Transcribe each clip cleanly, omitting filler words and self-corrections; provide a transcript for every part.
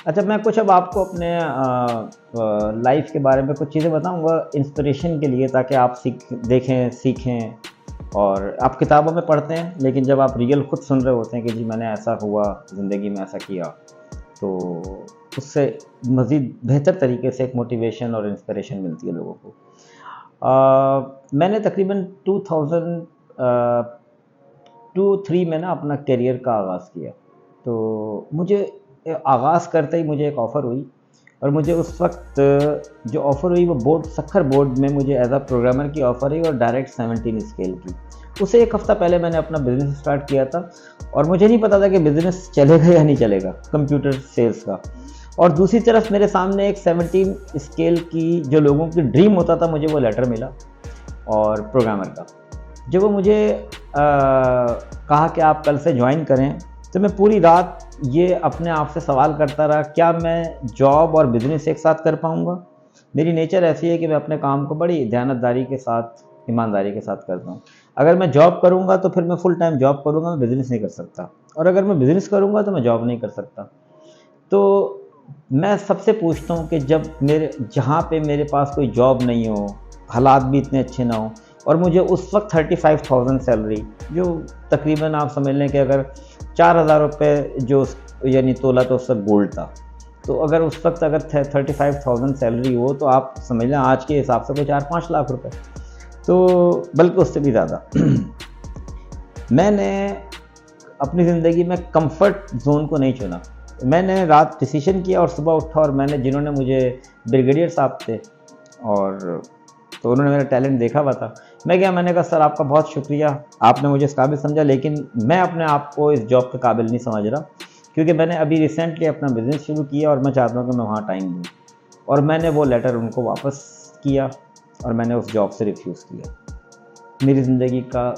अच्छा, मैं कुछ अब आपको अपने लाइफ के बारे में कुछ चीज़ें बताऊँगा इंस्पिरेशन के लिए, ताकि आप देखें, सीखें। और आप किताबों में पढ़ते हैं, लेकिन जब आप रियल खुद सुन रहे होते हैं कि जी मैंने ऐसा हुआ, ज़िंदगी में ऐसा किया, तो उससे मज़ीद बेहतर तरीके से एक मोटिवेशन और इंस्पिरेशन मिलती है लोगों को। मैंने तकरीबन 2002-3 में ना अपना करियर का आगाज़ किया। तो मुझे आगाज़ करते ही मुझे एक ऑफ़र हुई, और मुझे उस वक्त जो ऑफ़र हुई वो सखर बोर्ड में मुझे एज अ प्रोग्रामर की ऑफ़र हुई, और डायरेक्ट 17 स्केल की। उससे एक हफ़्ता पहले मैंने अपना बिज़नेस स्टार्ट किया था, और मुझे नहीं पता था कि बिज़नेस चलेगा या नहीं चलेगा, कंप्यूटर सेल्स का। और दूसरी तरफ मेरे सामने एक 17 स्केल की जो लोगों की ड्रीम होता था, मुझे वो लेटर मिला और प्रोग्रामर का। जब वो मुझे कहा कि आप कल से ज्वाइन करें, तो मैं पूरी रात ये अपने आप से सवाल करता रहा, क्या मैं जॉब और बिज़नेस एक साथ कर पाऊँगा? मेरी नेचर ऐसी है कि मैं अपने काम को बड़ी दयानतदारी के साथ, ईमानदारी के साथ करता हूँ। अगर मैं जॉब करूँगा तो फिर मैं फुल टाइम जॉब करूँगा, मैं बिज़नेस नहीं कर सकता, और अगर मैं बिज़नेस करूँगा तो मैं जॉब नहीं कर सकता। तो मैं सबसे पूछता हूँ कि जब जहाँ पे मेरे पास कोई जॉब नहीं हो, हालात भी इतने अच्छे ना हों, और मुझे उस वक्त 35,000 सैलरी, जो तकरीबन आप समझ लें कि अगर 4,000 रुपये जो यानी तोला तो उस वक्त गोल्ड था। तो अगर उस वक्त अगर 35,000 सैलरी हो, तो आप समझ लें आज के हिसाब से कोई 4-5 लाख रुपए, तो बल्कि उससे भी ज़्यादा। मैंने अपनी ज़िंदगी में कंफर्ट जोन को नहीं चुना। मैंने रात डिसीजन किया और सुबह उठा, और जिन्होंने मुझे ब्रिगेडियर साहब थे, और तो उन्होंने मेरा टैलेंट देखा हुआ था। मैं गया, मैंने कहा सर आपका बहुत शुक्रिया, आपने मुझे इस काबिल समझा, लेकिन मैं अपने आप को इस जॉब के काबिल नहीं समझ रहा, क्योंकि मैंने अभी रिसेंटली अपना बिज़नेस शुरू किया, और मैं चाहता हूँ कि मैं वहाँ टाइम दूँ। और मैंने वो लेटर उनको वापस किया, और मैंने उस जॉब से रिफ्यूज़ किया। मेरी ज़िंदगी का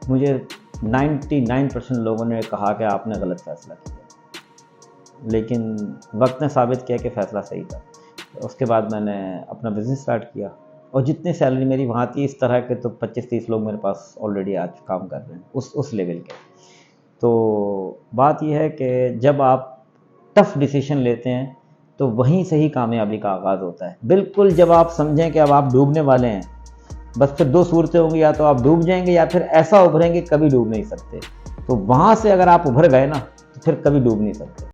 मुझे 99% लोगों ने कहा कि आपने गलत फ़ैसला किया, लेकिन वक्त ने साबित किया कि फ़ैसला सही था। उसके बाद मैंने अपना बिज़नेस स्टार्ट किया, और जितनी सैलरी मेरी वहाँ थी, इस तरह के तो 25-30 लोग मेरे पास ऑलरेडी आज काम कर रहे हैं उस लेवल के। तो बात यह है कि जब आप टफ़ डिसीजन लेते हैं, तो वहीं से ही कामयाबी का आगाज़ होता है। बिल्कुल जब आप समझें कि अब आप डूबने वाले हैं, बस फिर 2 सूरतें होंगी, या तो आप डूब जाएँगे, या फिर ऐसा उभरेंगे कभी डूब नहीं सकते। तो वहाँ से अगर आप उभर गए ना, तो फिर कभी डूब नहीं सकते।